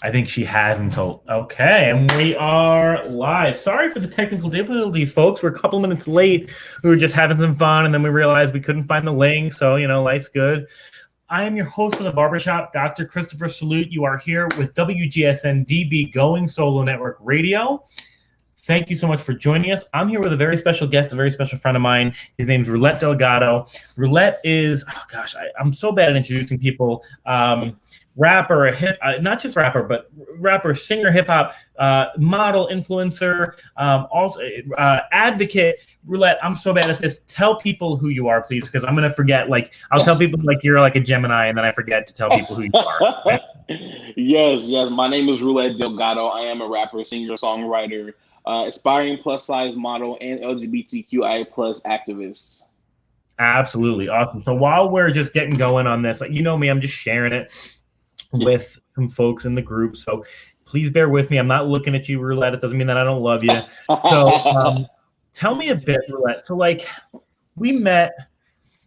I think she has until, okay, and we are live. Sorry for the technical difficulties, folks. We're a couple minutes late. We were just having some fun, and then we realized we couldn't find the link, so, life's good. I am your host of The Barbershop, Dr. Christopher Salute. You are here with WGSN-DB Going Solo Network Radio. Thank you so much for joining us. I'm here with a very special guest, a very special friend of mine. His name's Roulette Delgato. Roulette is, I'm so bad at introducing people. Rapper, not just rapper, but rapper, singer, hip hop, model, influencer, also advocate. Roulette, I'm so bad at this. Tell people who you are, please, because I'm gonna forget. I'll tell people you're like a Gemini, and then I forget to tell people who you are. Right? Yes. My name is Roulette Delgato. I am a rapper, singer, songwriter, aspiring plus size model, and LGBTQIA plus activist. Absolutely awesome. So while we're just getting going on this, me, I'm just sharing it with some folks in the group. So please bear with me. I'm not looking at you, Roulette. It doesn't mean that I don't love you. So tell me a bit, Roulette. So we met,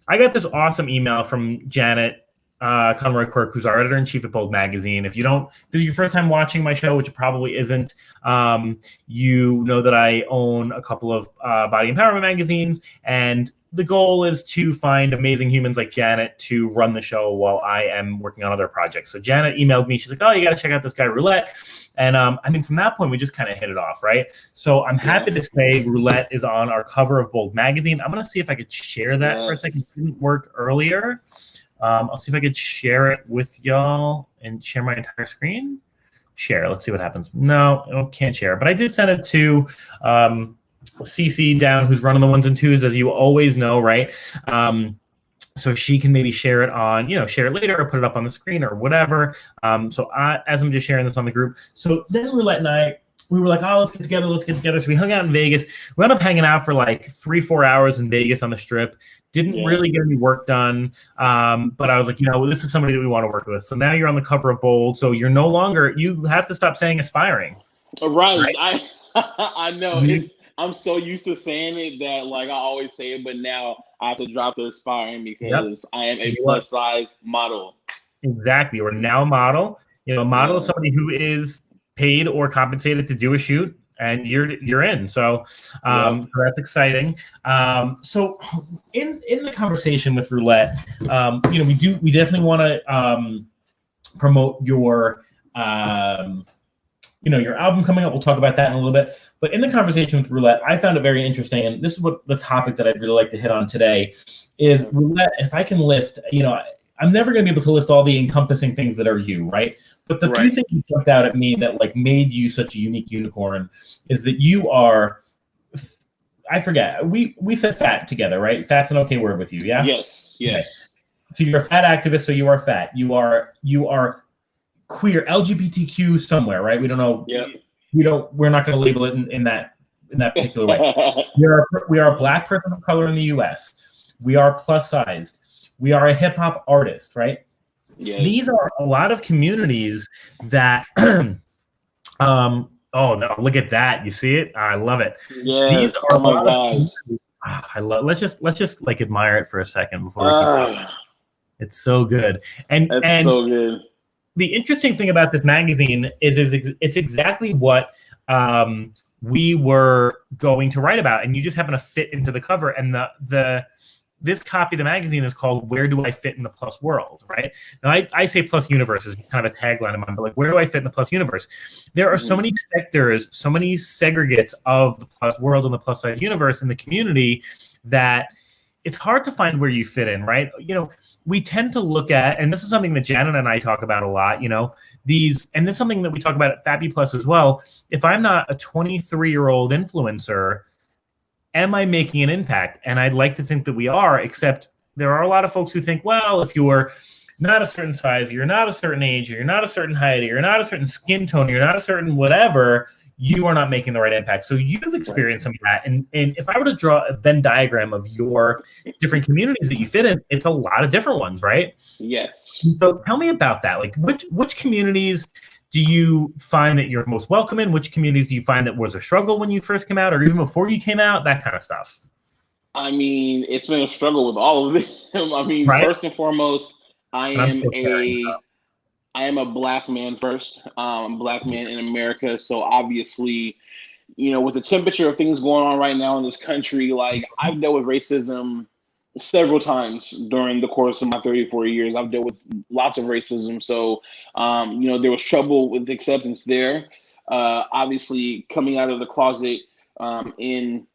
I got this awesome email from Janet Conroy Quirk, who's our editor-in-chief at Bold Magazine. If this is your first time watching my show, which it probably isn't, you know that I own a couple of body empowerment magazines, and the goal is to find amazing humans like Janet to run the show while I am working on other projects. So Janet emailed me. She's like, oh, you got to check out this guy, Roulette. And from that point, we just kind of hit it off, right? So I'm happy to say Roulette is on our cover of Bold Magazine. I'm going to see if I could share that for a second. It didn't work earlier. I'll see if I could share it with y'all and share my entire screen. Share. Let's see what happens. No, I can't share. But I did send it to CC down, who's running the 1s and 2s, as you always know, right? So she can maybe share it on, share it later or put it up on the screen or whatever. So as I'm just sharing this on the group. So then Roulette and I, we were like, oh, let's get together. So we hung out in Vegas. We ended up hanging out for 3-4 hours in Vegas on the Strip. Didn't really get any work done. But I was like, this is somebody that we want to work with. So now you're on the cover of Bold. So you're no longer, you have to stop saying aspiring. Right? I know. I'm so used to saying it that I always say it, but now I have to drop the aspiring because I am a plus size model. Exactly. We're now a model. A model is somebody who is paid or compensated to do a shoot, and you're in. So, so that's exciting. So in the conversation with Roulette, we definitely want to promote your your album coming up. We'll talk about that in a little bit. But in the conversation with Roulette, I found it very interesting, and this is what the topic that I'd really like to hit on today is, Roulette, if I can list, I'm never going to be able to list all the encompassing things that are you, right? But the few things that jumped out at me that made you such a unique unicorn is that you are, I forget, we said fat together, right? Fat's an okay word with you, yeah? Yes. Okay. So you're a fat activist, so you are fat. You are queer, LGBTQ somewhere, right? We don't know. Yeah. We're not going to label it in that particular way. We are a Black person of color in the U.S. We are plus sized. We are a hip hop artist, right? Yeah. These are a lot of communities that, oh no, look at that. You see it? I love it. Yeah. These are I love. Let's just admire it for a second before we keep talking. It's so good. And so good. The interesting thing about this magazine is it's exactly what we were going to write about, and you just happen to fit into the cover. And this copy of the magazine is called "Where Do I Fit in the Plus World?" Right? Now, I say plus universe is kind of a tagline of mine, but where do I fit in the plus universe? There are so many sectors, so many segregates of the plus world and the plus size universe in the community that it's hard to find where you fit in, right? We tend to look at, and this is something that Janet and I talk about a lot, and this is something that we talk about at Fabi Plus as well. If I'm not a 23-year-old influencer, am I making an impact? And I'd like to think that we are, except there are a lot of folks who think, well, if you're not a certain size, you're not a certain age, you're not a certain height, you're not a certain skin tone, you're not a certain whatever, you are not making the right impact. So you've experienced some of that. And if I were to draw a Venn diagram of your different communities that you fit in, it's a lot of different ones, right? Yes. So tell me about that. Which communities do you find that you're most welcome in? Which communities do you find that was a struggle when you first came out or even before you came out? That kind of stuff. It's been a struggle with all of them. First and foremost, I I am a black man first, black man in America. So obviously, with the temperature of things going on right now in this country, like I've dealt with racism several times during the course of my 34 years. I've dealt with lots of racism. So, there was trouble with acceptance there. Obviously, coming out of the closet in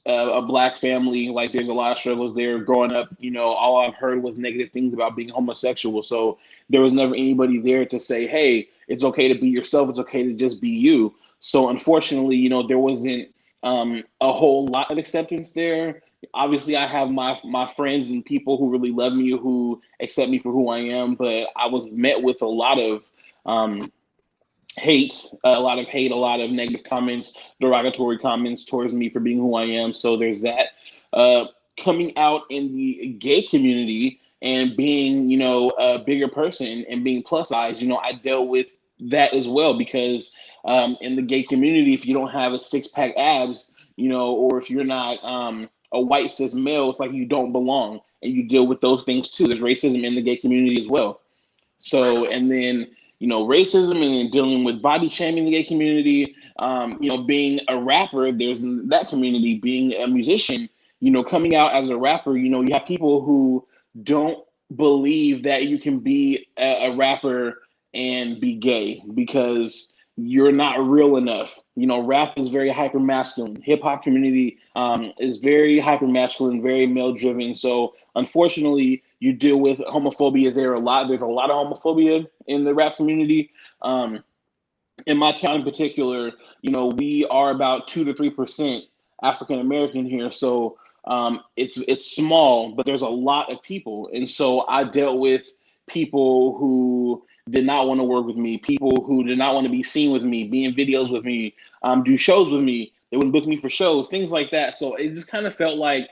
a black family, like there's a lot of struggles there. Growing up, all I've heard was negative things about being homosexual. So there was never anybody there to say, hey, it's okay to be yourself. It's okay to just be you. So unfortunately, there wasn't a whole lot of acceptance there. Obviously, I have my friends and people who really love me, who accept me for who I am, but I was met with a lot of hate, a lot of negative comments, derogatory comments towards me for being who I am. So there's that. Coming out in the gay community and being, a bigger person and being plus size, I dealt with that as well, because in the gay community, if you don't have a 6-pack abs, or if you're not a white cis male, it's like you don't belong, and you deal with those things too. There's racism in the gay community as well. So, and then, racism, and then dealing with body shaming in the gay community, being a rapper, there's that community, being a musician, coming out as a rapper, you have people who don't believe that you can be a rapper and be gay because you're not real enough. Rap is very hyper masculine. Hip hop community is very hyper masculine, very male driven. So unfortunately, you deal with homophobia there a lot. There's a lot of homophobia in the rap community. In my town in particular, we are about 2 to 3% African American here. So it's small, but there's a lot of people. And so I dealt with people who did not want to work with me, people who did not want to be seen with me, be in videos with me, do shows with me. They would book me for shows, things like that. So it just kind of felt like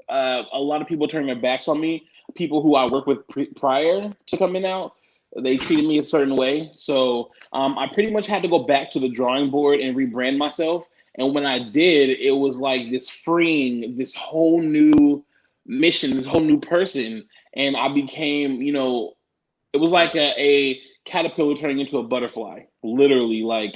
a lot of people turning their backs on me. People who I worked with prior to coming out, they treated me a certain way. So I pretty much had to go back to the drawing board and rebrand myself. And when I did, it was like this freeing, this whole new mission, this whole new person. And I became, it was like a caterpillar turning into a butterfly, literally. Like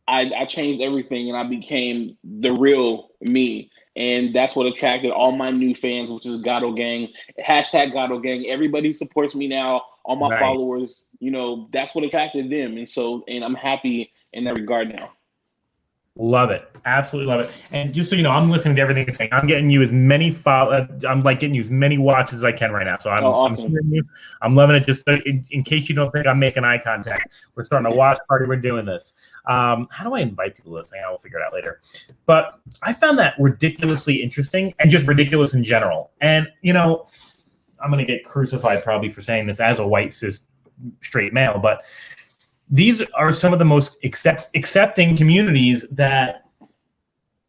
I changed everything and I became the real me. And that's what attracted all my new fans, which is Gato Gang, hashtag Gato Gang. Everybody who supports me now, all my followers, that's what attracted them. And I'm happy in that regard now. Love it. Absolutely love it. And just so you know, I'm listening to everything you're saying. I'm getting you as many I'm like getting you as many watches as I can right now. So awesome. I'm loving it. Just in case you don't think I'm making eye contact, we're starting a watch party. We're doing this. How do I invite people to this thing? I will figure it out later. But I found that ridiculously interesting and just ridiculous in general. And, I'm going to get crucified probably for saying this as a white cis straight male, but these are some of the most accepting communities that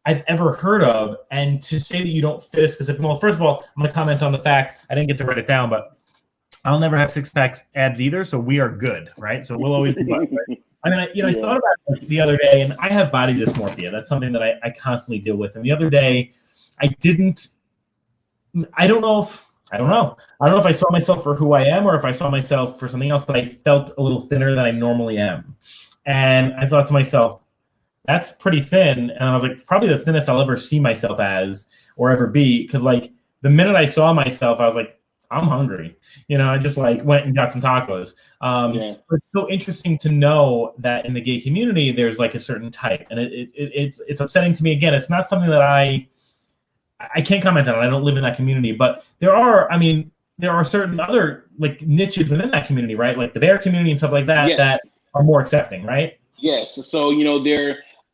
I've ever heard of. And to say that you don't fit a specific mold, first of all, I'm going to comment on the fact, I didn't get to write it down, but I'll never have 6-pack abs either. So we are good, right? So we'll always be good, right? I mean, I thought about it the other day, and I have body dysmorphia. That's something that I constantly deal with. And the other day, I don't know if I saw myself for who I am or if I saw myself for something else, but I felt a little thinner than I normally am. And I thought to myself, that's pretty thin. And I was like, probably the thinnest I'll ever see myself as or ever be. Because like the minute I saw myself, I was like, I'm hungry. I just like went and got some tacos. It's so interesting to know that in the gay community, there's like a certain type. And it's upsetting to me. Again, it's not something that I can't comment on it. I don't live in that community, but there are certain other like niches within that community, right? Like the bear community and stuff like that, that are more accepting, right? Yes. So,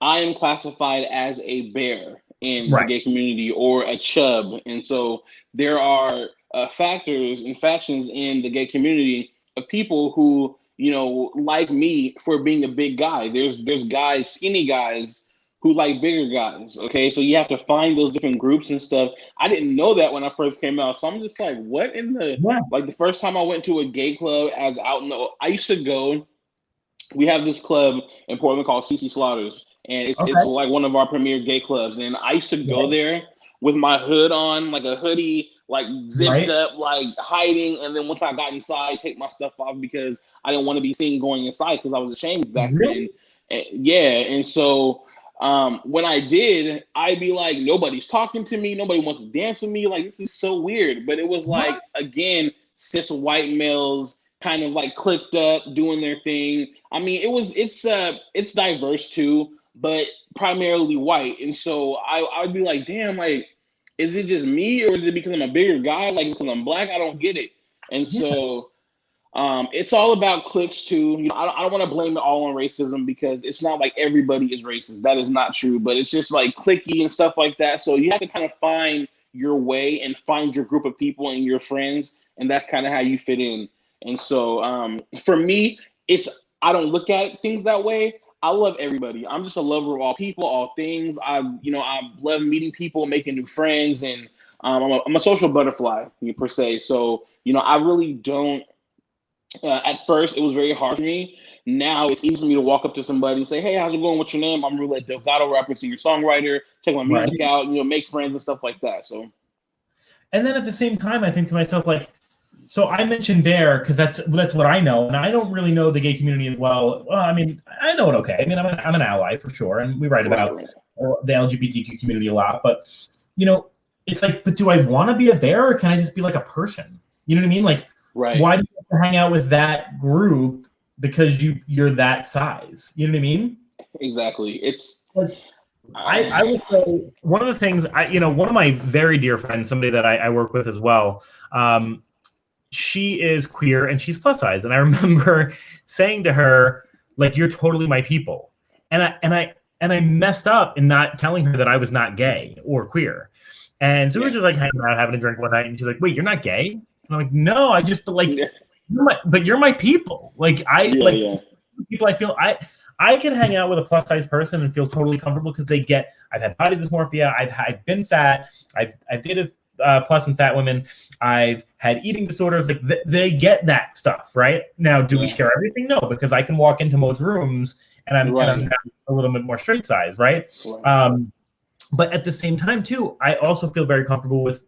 I am classified as a bear in the gay community or a chub. And so there are factors and factions in the gay community of people who, like me for being a big guy. There's guys, skinny guys, who like bigger guys, okay? So you have to find those different groups and stuff. I didn't know that when I first came out. So I'm just like, what in the... Yeah. Like the first time I went to a gay club I used to go... We have this club in Portland called CC Slaughters. And it's like one of our premier gay clubs. And I used to go there with my hood on, like a hoodie, like zipped up, like hiding. And then once I got inside, take my stuff off because I didn't want to be seen going inside because I was ashamed back then. And so when I did, I'd be like, nobody's talking to me. Nobody wants to dance with me. Like, this is so weird. But it was like, again, cis white males kind of like clicked up, doing their thing. I mean, it's diverse too, but primarily white. And so I'd be like, damn, like, is it just me or is it because I'm a bigger guy? Like, because I'm black? I don't get it. And so it's all about clicks too. You know, I don't want to blame it all on racism because it's not like everybody is racist. That is not true, but it's just like clicky and stuff like that. So you have to kind of find your way and find your group of people and your friends, and that's kind of how you fit in. And so for me, I don't look at things that way. I love everybody. I'm just a lover of all people, all things. I love meeting people, making new friends, and I'm a social butterfly per se. So I really don't. At first, it was very hard for me. Now it's easy for me to walk up to somebody and say, "Hey, how's it going? What's your name? I'm Roulette Delgato, rapper, singer, songwriter. Check my music out. Make friends and stuff like that." So, and then at the same time, I think to myself, like, so I mentioned Bear because that's what I know, and I don't really know the gay community as well. Well, I mean, I know it okay. I mean, I'm an ally for sure, and we write about the LGBTQ community a lot. But it's like, but do I want to be a bear, or can I just be like a person? You know what I mean? Like, why do you have to hang out with that group because you're that size? You know what I mean? Exactly. It's like, I would say one of the things one of my very dear friends, somebody that I work with as well, she is queer and she's plus size, and I remember saying to her, like, you're totally my people, and I messed up in not telling her that I was not gay or queer, and so we were just like hanging out having a drink one night, and she's like, wait, you're not gay? And I'm like, no, I just like, you're my people. Like people. I feel I can hang out with a plus size person and feel totally comfortable because I've had body dysmorphia, I've been fat, I've dated plus and fat women, I've had eating disorders. Like they get that stuff, right? Now, do we share everything? No, because I can walk into most rooms and I'm a little bit more straight size, right? But at the same time, too, I also feel very comfortable with,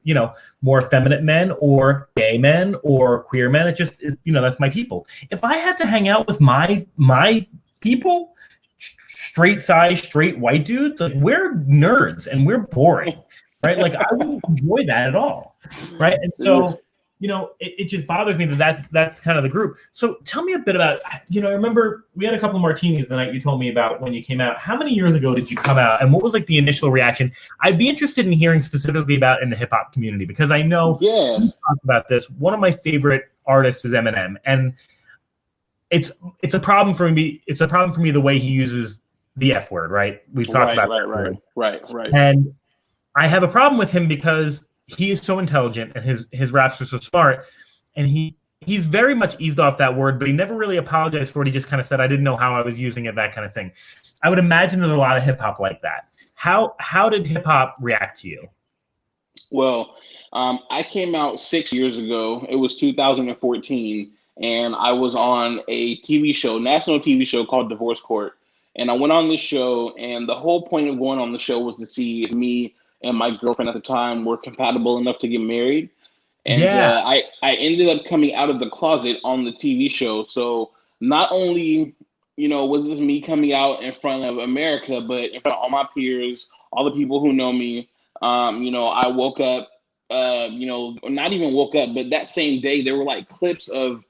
more effeminate men or gay men or queer men. It just is, that's my people. If I had to hang out with my people, straight size, straight white dudes, like, we're nerds and we're boring, right? Like, I wouldn't enjoy that at all, right? And so, it just bothers me that's kind of the group. So tell me a bit about, I remember we had a couple of martinis the night you told me about when you came out. How many years ago did you come out, and what was like the initial reaction? I'd be interested in hearing specifically about in the hip hop community, because I know we talked about this. One of my favorite artists is Eminem, and it's a problem for me. It's a problem for me the way he uses the F word, right? We've talked about right. And I have a problem with him because he is so intelligent and his raps are so smart, and he's very much eased off that word, but he never really apologized for it. He just kind of said, I didn't know how I was using it, that kind of thing. I would imagine there's a lot of hip hop like that. How did hip hop react to you? Well, I came out 6 years ago. It was 2014, and I was on a TV show, national TV show called Divorce Court. And I went on this show, and the whole point of going on the show was to see if me and my girlfriend at the time were compatible enough to get married. And I ended up coming out of the closet on the TV show. So not only, was this me coming out in front of America, but in front of all my peers, all the people who know me. I woke up, not even woke up, but that same day, there were like clips of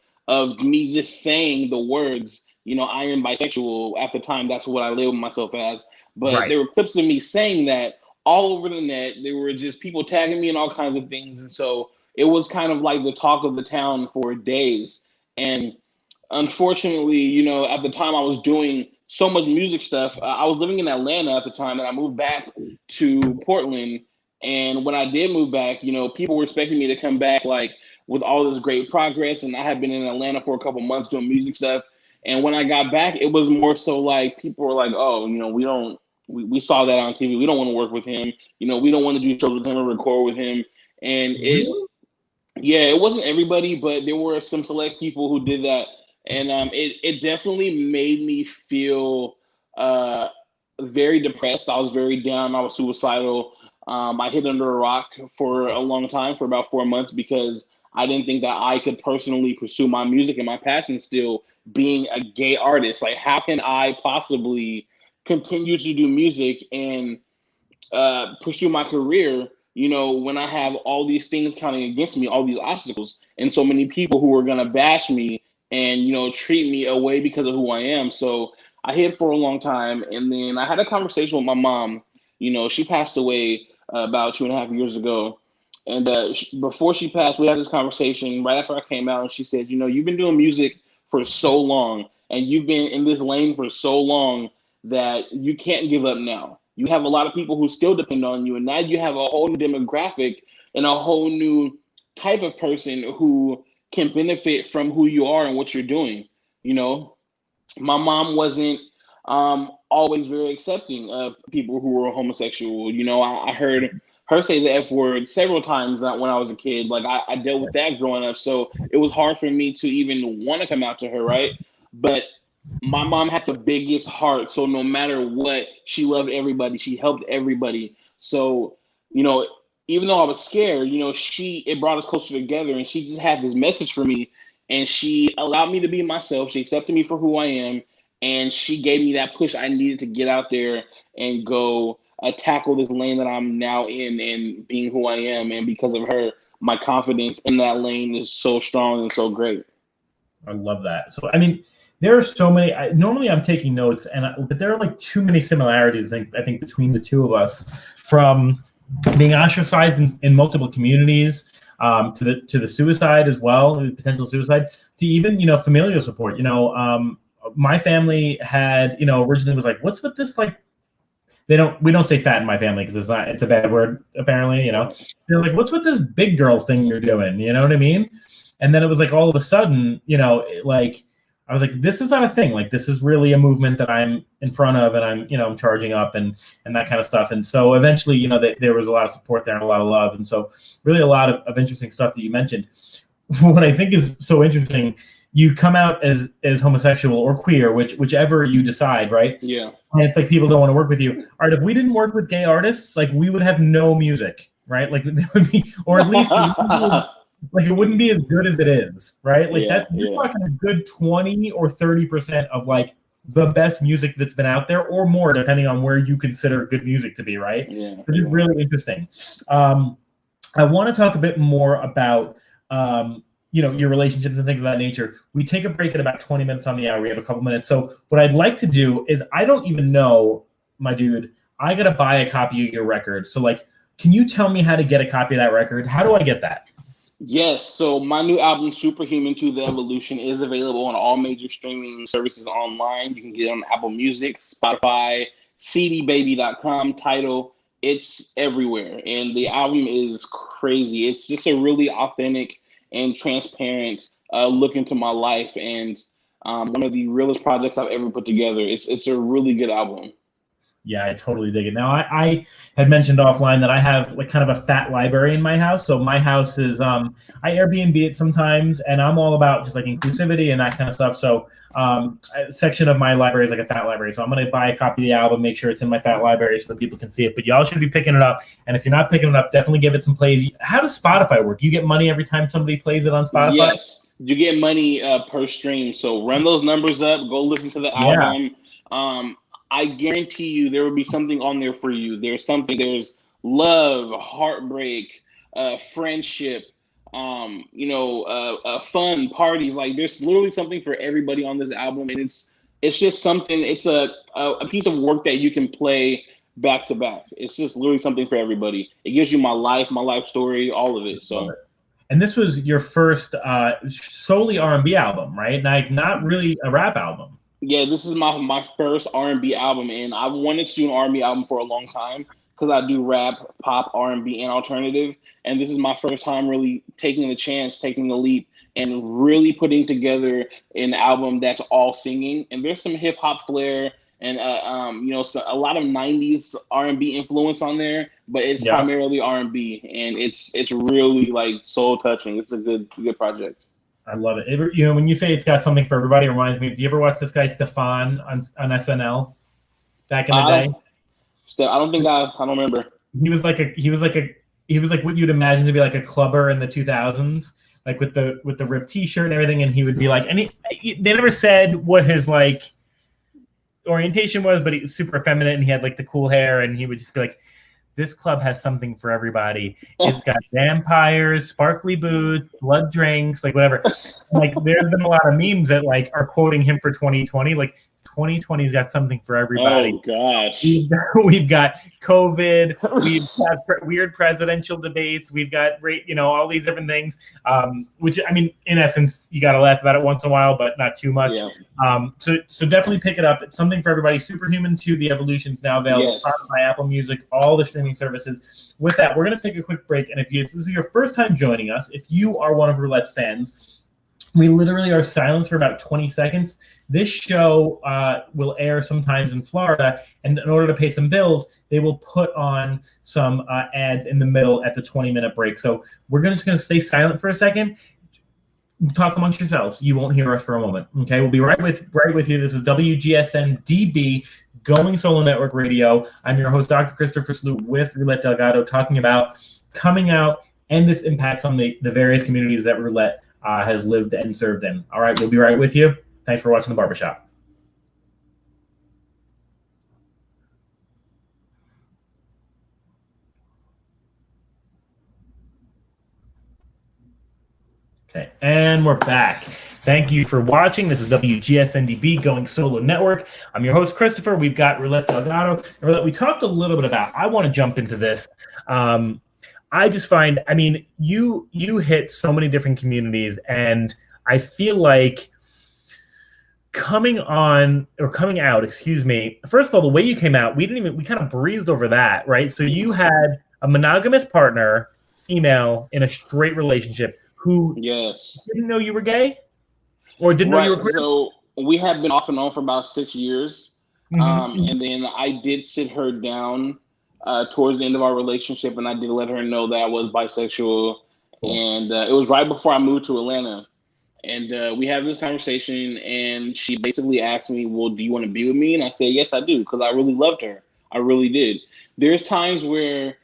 me just saying the words, I am bisexual. At the time, that's what I labeled myself as. But there were clips of me saying that all over the net. There were just people tagging me in all kinds of things. And so it was kind of like the talk of the town for days. And unfortunately, at the time I was doing so much music stuff. I was living in Atlanta at the time, and I moved back to Portland. And when I did move back, people were expecting me to come back like with all this great progress. And I had been in Atlanta for a couple months doing music stuff. And when I got back, it was more so like people were like, oh, we saw that on TV. We don't want to work with him. We don't want to do shows with him or record with him. And it wasn't everybody, but there were some select people who did that. And it definitely made me feel very depressed. I was very down. I was suicidal. I hid under a rock for a long time, for about 4 months, because I didn't think that I could personally pursue my music and my passion still being a gay artist. Like, how can I possibly continue to do music and pursue my career, when I have all these things counting against me, all these obstacles, and so many people who are gonna bash me and treat me away because of who I am. So I hid for a long time, and then I had a conversation with my mom. She passed away about 2.5 years ago, and before she passed, we had this conversation right after I came out, and she said, you've been doing music for so long, and you've been in this lane for so long that you can't give up now. You have a lot of people who still depend on you, and now you have a whole new demographic and a whole new type of person who can benefit from who you are and what you're doing. My mom wasn't always very accepting of people who were homosexual. I heard her say the F word several times when I was a kid. Like, I dealt with that growing up, so it was hard for me to even want to come out to her, right? But my mom had the biggest heart, so no matter what, she loved everybody. She helped everybody. So, even though I was scared, it brought us closer together, and she just had this message for me, and she allowed me to be myself. She accepted me for who I am, and she gave me that push I needed to get out there and go tackle this lane that I'm now in and being who I am. And because of her, my confidence in that lane is so strong and so great. I love that. So, I mean, there are so many. Normally, I'm taking notes, but there are like too many similarities. I think between the two of us, from being ostracized in multiple communities, to the suicide as well, potential suicide, to even familial support. My family had originally was like, what's with this, like, we don't say fat in my family because it's a bad word apparently. They're like, what's with this big girl thing you're doing? You know what I mean? And then it was like all of a sudden, like, I was like, this is not a thing. Like, this is really a movement that I'm in front of, and I'm charging up and that kind of stuff. And so eventually, there was a lot of support there and a lot of love. And so really a lot of interesting stuff that you mentioned. What I think is so interesting, you come out as homosexual or queer, whichever you decide, right? Yeah. And it's like, people don't want to work with you. All right, if we didn't work with gay artists, like, we would have no music, right? Like, there would be, or at least like, it wouldn't be as good as it is, right? Like, you're talking a good 20 or 30% of like the best music that's been out there, or more, depending on where you consider good music to be, right? Yeah. Which is really interesting. I want to talk a bit more about your relationships and things of that nature. We take a break at about 20 minutes on the hour. We have a couple minutes. So what I'd like to do is, I don't even know, my dude, I got to buy a copy of your record. So, like, can you tell me how to get a copy of that record? How do I get that? Yes, so my new album, Superhuman to the Evolution, is available on all major streaming services online. You can get it on Apple Music, Spotify, cdbaby.com, Tidal. It's everywhere. And the album is crazy. It's just a really authentic and transparent look into my life, and one of the realest projects I've ever put together. It's a really good album. Yeah, I totally dig it. Now, I had mentioned offline that I have like kind of a fat library in my house. So my house is, I Airbnb it sometimes, and I'm all about just like inclusivity and that kind of stuff. So a section of my library is like a fat library. So I'm going to buy a copy of the album, make sure it's in my fat library so that people can see it. But y'all should be picking it up. And if you're not picking it up, definitely give it some plays. How does Spotify work? You get money every time somebody plays it on Spotify? Yes, you get money per stream. So run those numbers up. Go listen to the album. I guarantee you there will be something on there for you. There's love, heartbreak, friendship, fun, parties. Like, there's literally something for everybody on this album. And it's just something, it's a piece of work that you can play back to back. It's just literally something for everybody. It gives you my life story, all of it. So. And this was your first solely R&B album, right? Like, not really a rap album. Yeah, this is my first R&B album, and I wanted to do an R&B album for a long time because I do rap, pop, R&B, and alternative. And this is my first time really taking the chance, taking the leap, and really putting together an album that's all singing. And there's some hip hop flair and so a lot of '90s R&B influence on there, but it's primarily R&B, and it's really like soul touching. It's a good project. I love it. When you say it's got something for everybody, it reminds me. Do you ever watch this guy Stefan on SNL back in the day? I don't remember. he was like what you'd imagine to be like a clubber in the 2000s, like with the ripped T-shirt and everything. And he would be like, they never said what his like orientation was, but he was super effeminate and he had like the cool hair, and he would just be like, this club has something for everybody. It's got vampires, sparkly boots, blood drinks, like whatever. Like there's been a lot of memes that like are quoting him for 2020. Like 2020's got something for everybody. Oh gosh. We've got COVID. We've got weird presidential debates. We've got all these different things. Which I mean, in essence, you got to laugh about it once in a while, but not too much. Yeah. So definitely pick it up. It's something for everybody. Superhuman 2, the Evolution's now available. Yes. Spotify, Apple Music, all the streaming services. With that, we're going to take a quick break. And if this is your first time joining us, if you are one of Roulette's fans, we literally are silent for about 20 seconds. This show will air sometimes in Florida, and in order to pay some bills, they will put on some ads in the middle at the 20-minute break. So we're just going to stay silent for a second. Talk amongst yourselves. You won't hear us for a moment. Okay, we'll be right with you. This is WGSN-DB, Going Solo Network Radio. I'm your host, Dr. Christopher Sloot, with Roulette Delgato, talking about coming out and its impacts on the various communities that Roulette has lived and served in. All right, we'll be right with you. Thanks for watching The Barbershop. Okay, and we're back. Thank you for watching. This is WGSN-DB, Going Solo Network. I'm your host, Christopher. We've got Roulette Delgato. Roulette, we talked a little bit about, I want to jump into this. I just find, I mean, you hit so many different communities, and I feel like coming out, first of all, the way you came out, we kind of breezed over that, right? So you had a monogamous partner, female, in a straight relationship who didn't know you were gay or didn't know you were queer? So we have been off and on for about 6 years. And then I did sit her down towards the end of our relationship, and I did let her know that I was bisexual. And it was right before I moved to Atlanta. And we had this conversation, and she basically asked me, well, do you want to be with me? And I said, yes, I do, because I really loved her. I really did. There's times where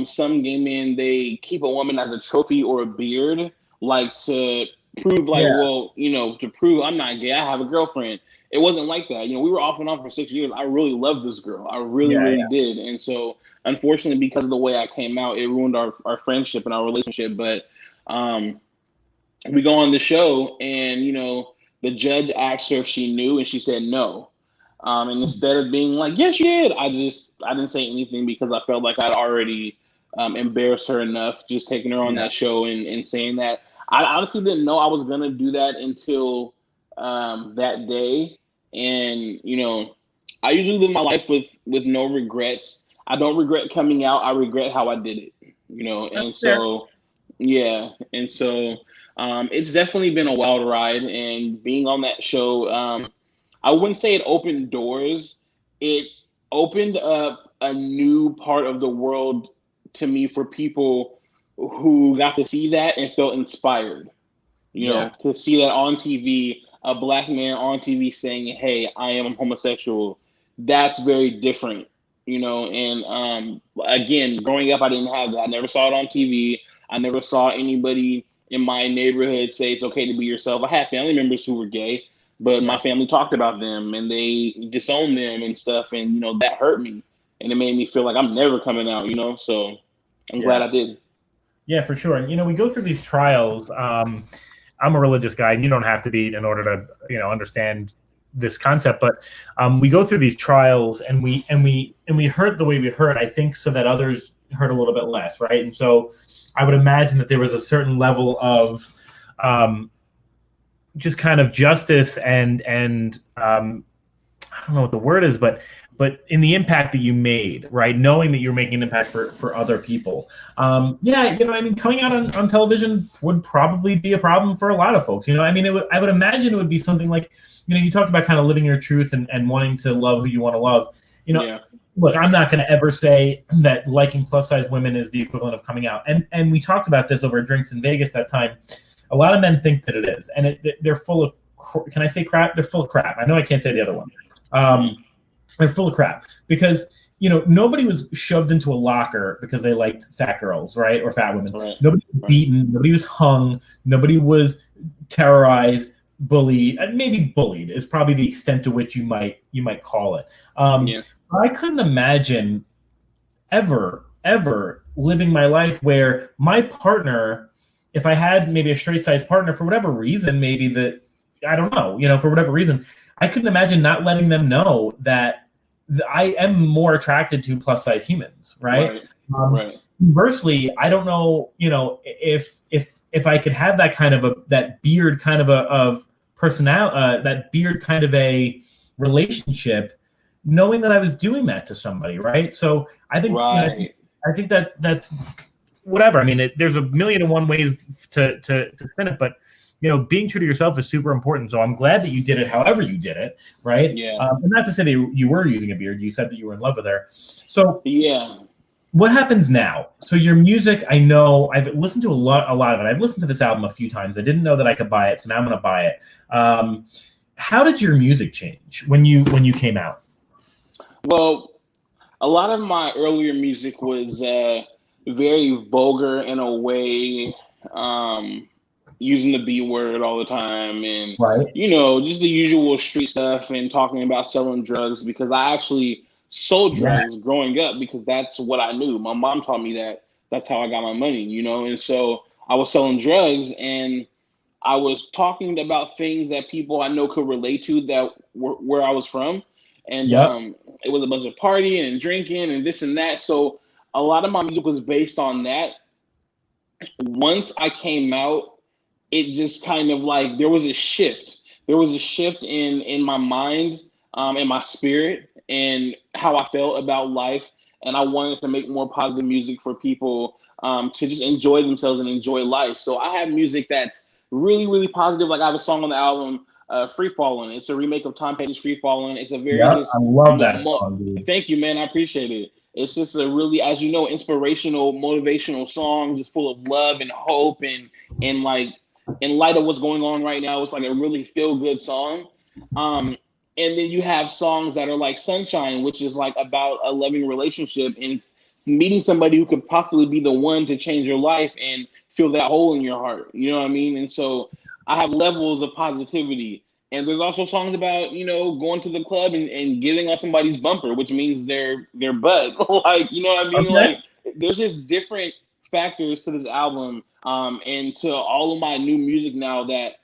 some gay men, they keep a woman as a trophy or a beard, like to prove to prove I'm not gay, I have a girlfriend. It wasn't like that. We were off and on for 6 years. I really loved this girl. I really did. And so unfortunately, because of the way I came out, it ruined our friendship and our relationship. But we go on the show, and the judge asked her if she knew, and she said no. And instead of being like, yes, she did, I didn't say anything, because I felt like I'd already embarrassed her enough just taking her on that show and saying that. I honestly didn't know I was gonna do that until that day. And I usually live my life with no regrets. I don't regret coming out. I regret how I did it. It's definitely been a wild ride, and being on that show, I wouldn't say it opened doors. It opened up a new part of the world to me for people who got to see that and felt inspired. To see that on TV, a Black man on TV saying, hey, I am homosexual. That's very different, and again, growing up, I didn't have that. I never saw it on TV. I never saw anybody in my neighborhood say it's okay to be yourself. I had family members who were gay, but my family talked about them and they disowned them and stuff. And, that hurt me, and it made me feel like I'm never coming out, so I'm glad I did. Yeah, for sure. And, we go through these trials. I'm a religious guy, and you don't have to be in order to, understand this concept, but we go through these trials, and we hurt the way we hurt, I think, so that others hurt a little bit less. Right. And so I would imagine that there was a certain level of just kind of justice and I don't know what the word is, but in the impact that you made, right? Knowing that you're making an impact for other people. Coming out on television would probably be a problem for a lot of folks. I would imagine it would be something like, you talked about kind of living your truth and wanting to love who you want to love. Look, I'm not going to ever say that liking plus size women is the equivalent of coming out. And we talked about this over drinks in Vegas that time. A lot of men think that it is, and they're full of, can I say crap? They're full of crap. I know I can't say the other one. They're full of crap, because nobody was shoved into a locker because they liked fat girls, right? Or fat women. Right. Nobody was beaten. Nobody was hung. Nobody was terrorized, bullied. Maybe bullied is probably the extent to which you might call it. I couldn't imagine ever living my life where my partner, if I had maybe a straight-sized partner for whatever reason, maybe that, I don't know, for whatever reason, I couldn't imagine not letting them know that I am more attracted to plus-size humans, right? Conversely, I don't know, if I could have that kind of that beard kind of personality, that beard kind of a relationship, knowing that I was doing that to somebody, right? So I think, I think that's whatever. I mean, there's a million and one ways to spin it, but being true to yourself is super important. So I'm glad that you did it however you did it, right? Yeah. And not to say that you were using a beard. You said that you were in love with her. So yeah. What happens now? So your music, I know I've listened to a lot of it. I've listened to this album a few times. I didn't know that I could buy it, so now I'm going to buy it. How did your music change when you came out? Well, a lot of my earlier music was very vulgar in a way, using the B word all the time, and just the usual street stuff, and talking about selling drugs, because I actually sold drugs growing up, because that's what I knew. My mom taught me that. That's how I got my money, and so I was selling drugs, and I was talking about things that people I know could relate to, that were where I was from. And it was a bunch of partying and drinking and this and that. So a lot of my music was based on that. Once I came out, it just kind of like, there was a shift. There was a shift in my mind, in my spirit, and how I felt about life. And I wanted to make more positive music for people to just enjoy themselves and enjoy life. So I have music that's really, really positive. Like I have a song on the album, Free Fallin'. It's a remake of Tom Petty's Free Fallin'. It's a very I love that song, dude. Thank you, man. I appreciate it. It's just a really, as you know, inspirational, motivational song, just full of love and hope, and like, in light of what's going on right now, it's like a really feel-good song. And then you have songs that are like Sunshine, which is like about a loving relationship and meeting somebody who could possibly be the one to change your life and fill that hole in your heart. You know what I mean? And so I have levels of positivity. And there's also songs about, going to the club and getting on somebody's bumper, which means their butt. Like, you know what I mean? Okay. Like, there's just different factors to this album, and to all of my new music now that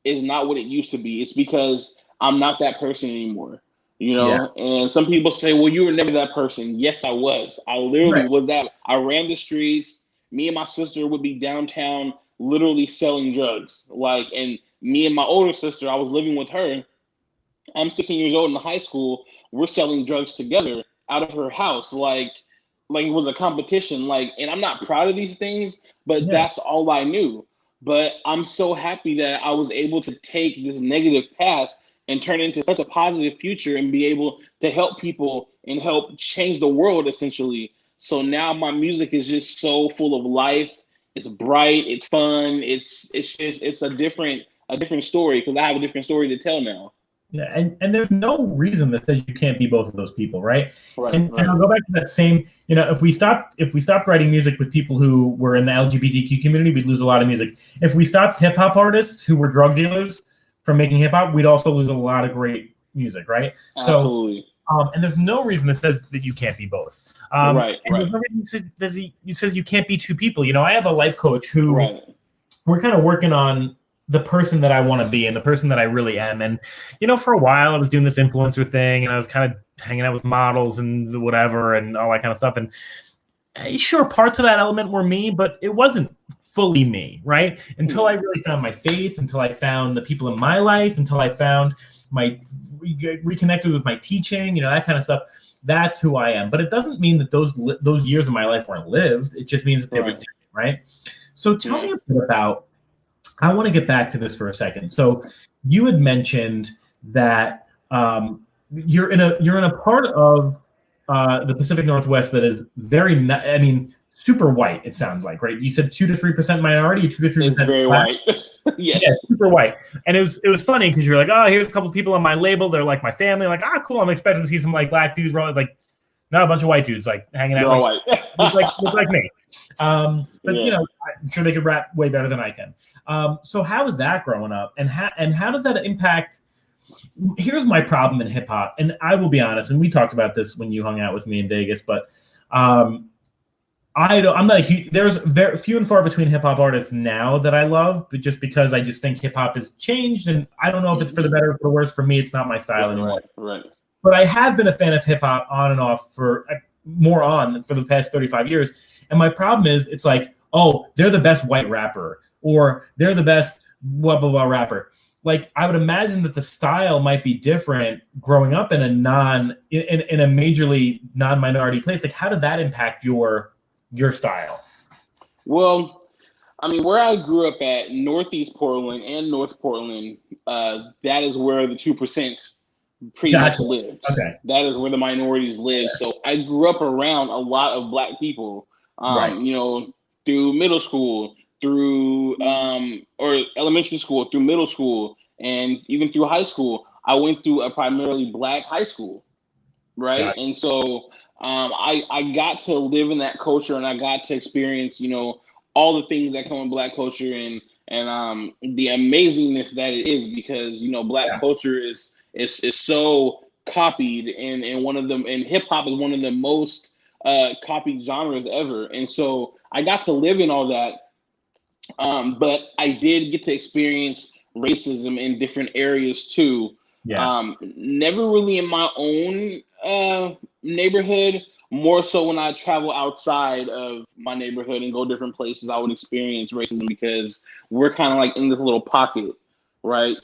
is not what it used to be. It's because I'm not that person anymore, And some people say, well, you were never that person. Yes, I was. I literally was that. I ran the streets. Me and my sister would be downtown literally selling drugs. Like, and me and my older sister, I was living with her. I'm 16 years old in high school. We're selling drugs together out of her house. Like it was a competition. Like, and I'm not proud of these things, but that's all I knew. But I'm so happy that I was able to take this negative past and turn it into such a positive future and be able to help people and help change the world, essentially. So now my music is just so full of life. It's bright. It's fun. It's a different story, because I have a different story to tell now. Yeah, and there's no reason that says you can't be both of those people, right? And I'll go back to that same, if we stopped writing music with people who were in the LGBTQ community, we'd lose a lot of music. If we stopped hip hop artists who were drug dealers from making hip hop, we'd also lose a lot of great music, right? Absolutely. So, and there's no reason that says that you can't be both. There's no reason that says you can't be two people. I have a life coach who we're kind of working on the person that I want to be and the person that I really am. And, for a while I was doing this influencer thing, and I was kind of hanging out with models and whatever and all that kind of stuff. And sure, parts of that element were me, but it wasn't fully me, right? Until I really found my faith, until I found the people in my life, until I found reconnected with my teaching, that kind of stuff. That's who I am. But it doesn't mean that those years of my life weren't lived. It just means that they were different, right? So tell me a bit about, I want to get back to this for a second. So you had mentioned that you're in a part of the Pacific Northwest that is very, super white. It sounds like, right? You said 2 to 3% minority, 2 to 3%. It's very white. Yes. Yeah, super white. And it was funny because you're like, oh, here's a couple people on my label. They're like my family. Like, cool. I'm expecting to see some like black dudes. Like, No, a bunch of white dudes like hanging They're out. all Like, white. look like me. But Yeah. you know, I'm sure they could rap way better than I can. So how was that growing up, and how does that impact? Here's my problem in hip hop, and I will be honest, and we talked about this when you hung out with me in Vegas, but I'm not a huge, there's very few and far between hip hop artists now that I love, but just because I just think hip hop has changed, and I don't know if it's for the better or for the worse. For me, it's not my style anymore. Right. But I have been a fan of hip hop on and off for the past 35 years. And my problem is, it's like, oh, they're the best white rapper, or they're the best blah blah blah rapper. Like, I would imagine that the style might be different growing up in a in a majorly non-minority place. Like, how did that impact your style? Well, I mean, where I grew up at, Northeast Portland and North Portland, that is where the 2% pretty much lived. Okay. That is where the minorities live. So I grew up around a lot of Black people, you know, through middle school, through or elementary school, through middle school, and even through high school. I went through a primarily Black high school, right? Gotcha. And so I got to live in that culture, and I got to experience, you know, all the things that come in Black culture, and the amazingness that it is, because, you know, Black culture is so copied, and one of them, and hip hop is one of the most copied genres ever. And so I got to live in all that, but I did get to experience racism in different areas too. Never really in my own neighborhood. More so when I travel outside of my neighborhood and go different places, I would experience racism, because we're kind of like in this little pocket, right?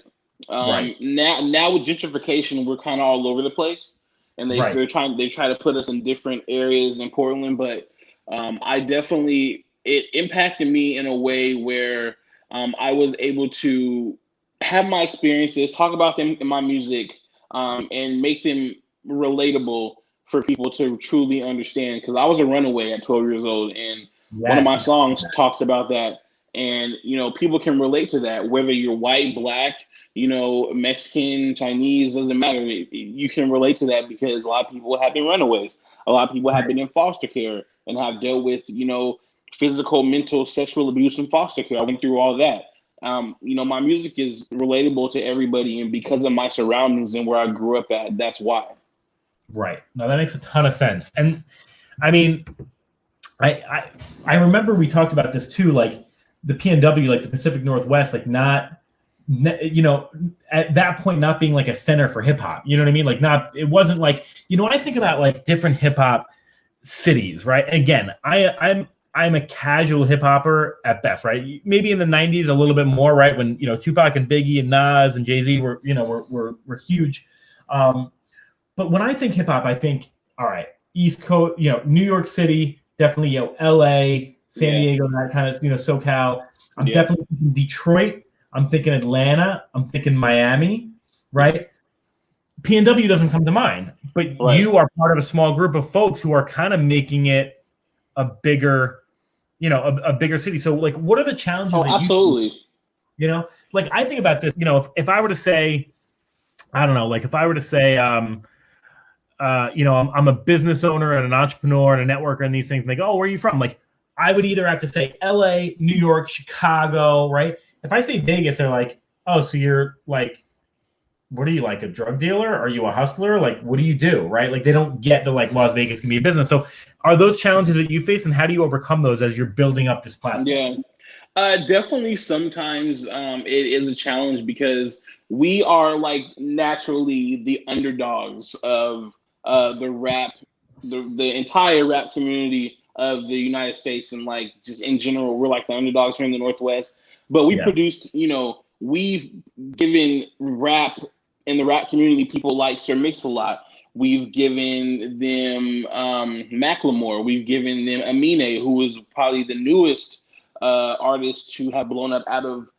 Now with gentrification, we're kind of all over the place, and they try to put us in different areas in Portland. But I definitely, it impacted me in a way where I was able to have my experiences, talk about them in my music, and make them relatable for people to truly understand. Because I was a runaway at 12 years old, and one of my songs talks about that. And, you know, people can relate to that, whether you're white, Black, you know, Mexican, Chinese, doesn't matter. You can relate to that, because a lot of people have been runaways. A lot of people have been in foster care and have dealt with, you know, physical, mental, sexual abuse in foster care. I went through all that. You know, my music is relatable to everybody, and because of my surroundings and where I grew up at, that's why. Right. No, that makes a ton of sense. And I mean, I remember we talked about this too, like the PNW, like the Pacific Northwest, like not, you know, at that point, not being like a center for hip hop, you know what I mean? Like it wasn't like, you know, when I think about like different hip hop cities, right? And again, I'm a casual hip hopper at best, right? Maybe in the 90s, a little bit more, right? When, you know, Tupac and Biggie and Nas and Jay-Z were, you know, were huge. But when I think hip hop, I think, all right, East Coast, you know, New York City, definitely, you know, LA, San Diego, that kind of, you know, SoCal. I'm definitely thinking Detroit. I'm thinking Atlanta. I'm thinking Miami, right? PNW doesn't come to mind, but you are part of a small group of folks who are kind of making it a bigger, you know, a bigger city. So, like, what are the challenges? Oh, absolutely. You know, like, I think about this, you know, if I were to say, I don't know, like if I were to say, you know, I'm a business owner and an entrepreneur and a networker and these things, and they go, oh, where are you from? Like, I would either have to say LA, New York, Chicago, right? If I say Vegas, they're like, oh, so you're like, what are you, like a drug dealer? Are you a hustler? Like, what do you do, right? Like, they don't get that, like, Las Vegas can be a business. So are those challenges that you face, and how do you overcome those as you're building up this platform? Yeah, definitely sometimes it is a challenge, because we are like naturally the underdogs of the rap, the entire rap community of the United States, and like just in general, we're like the underdogs here in the Northwest. But we produced, you know, we've given rap in the rap community people like Sir Mix-a-Lot. We've given them Macklemore. We've given them Amine, who is probably the newest artist to have blown up out of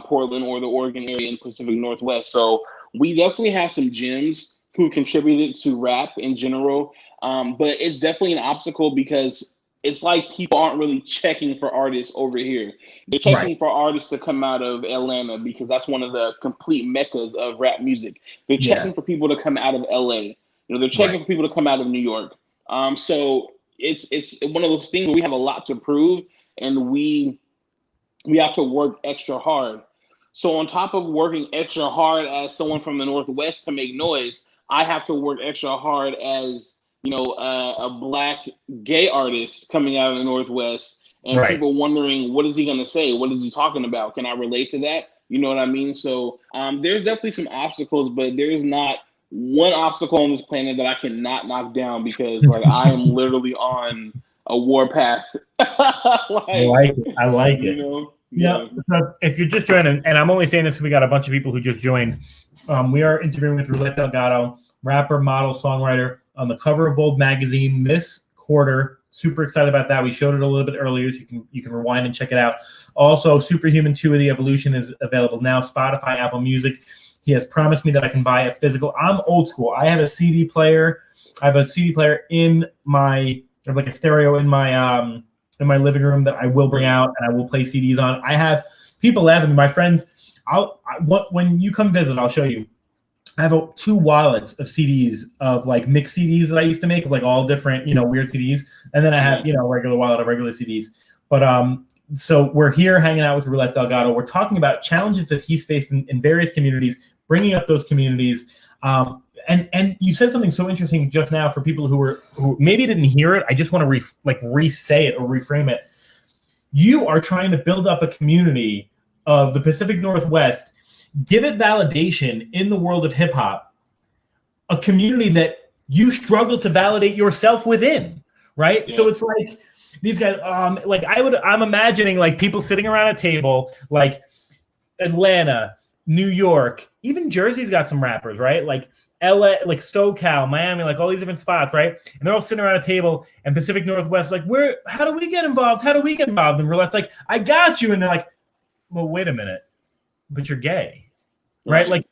Portland or the Oregon area in Pacific Northwest. So we definitely have some gems who contributed to rap in general. But it's definitely an obstacle, because it's like people aren't really checking for artists over here. They're checking for artists to come out of Atlanta, because that's one of the complete meccas of rap music. They're checking for people to come out of LA. You know, they're checking for people to come out of New York. So it's one of those things where we have a lot to prove, and we have to work extra hard. So on top of working extra hard as someone from the Northwest to make noise, I have to work extra hard as, a Black gay artist coming out of the Northwest, and Right. people wondering, what is he going to say? What is he talking about? Can I relate to that? You know what I mean? So there's definitely some obstacles, but there is not one obstacle on this planet that I cannot knock down, because like I am literally on a war path. I like it. I like it. Yeah. So if you're just joining, and I'm only saying this because we got a bunch of people who just joined, we are interviewing with Roulette Delgato, rapper, model, songwriter, on the cover of Bold magazine this quarter. Super excited about that. We showed it a little bit earlier, so you can rewind and check it out. Also, Superhuman 2 of the Evolution is available now, Spotify, Apple Music. He has promised me that I can buy a physical. I'm old school. I have a CD player. I have a CD player in my, like a stereo in my living room that I will bring out and I will play CDs on. I have people laughing. My friends, when you come visit, I'll show you. I have 2 wallets of CDs of like mixed CDs that I used to make, of like all different, weird CDs. And then I have, a regular wallet of regular CDs. But so we're here hanging out with Roulette Delgato. We're talking about challenges that he's faced in various communities, bringing up those communities. And you said something so interesting just now for people who maybe didn't hear it. I just want to re-say it or reframe it. You are trying to build up a community of the Pacific Northwest, give it validation in the world of hip hop, a community that you struggle to validate yourself within, right? Yeah. So it's like these guys, I'm imagining like people sitting around a table, like Atlanta, New York, even Jersey's got some rappers, right? Like LA, like SoCal, Miami, like all these different spots, right? And they're all sitting around a table, and Pacific Northwest, like, how do we get involved? How do we get involved? And Roulette's like, I got you. And they're like, well, wait a minute, but you're gay, right? Like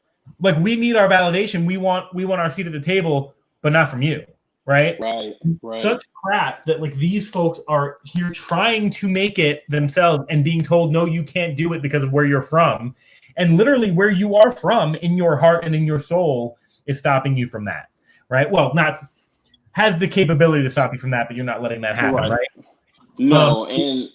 we need our validation. We want our seat at the table, but not from you, right? Right. Such crap that like these folks are here trying to make it themselves and being told, no, you can't do it because of where you're from. And literally where you are from in your heart and in your soul is stopping you from that, right? Well, has the capability to stop you from that, but you're not letting that happen, right? No, and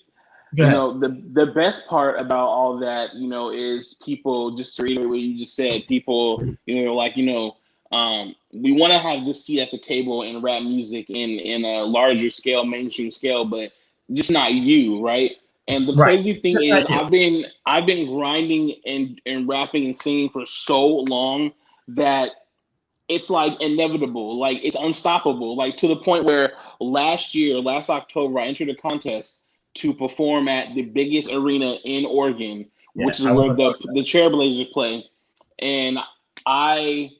the best part about all that, is people, just to reiterate what you just said, people, we want to have this seat at the table in rap music in a larger scale, mainstream scale, but just not you, right? And the crazy thing is, I've been grinding and rapping and singing for so long that it's like inevitable, like it's unstoppable, like to the point where last October, I entered a contest to perform at the biggest arena in Oregon, which is where the Trailblazers play. And I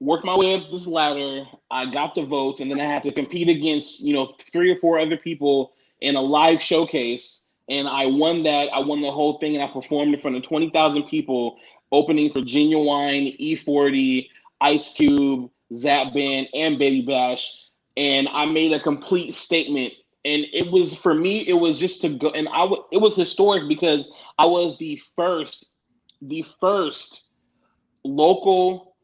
worked my way up this ladder. I got the votes, and then I had to compete against 3 or 4 other people in a live showcase. And I won that. I won the whole thing, and I performed in front of 20,000 people, opening for Genuine, E40, Ice Cube, Zap Band, and Baby Bash. And I made a complete statement. And it was, for me, it was just to go. And it was historic because I was the first local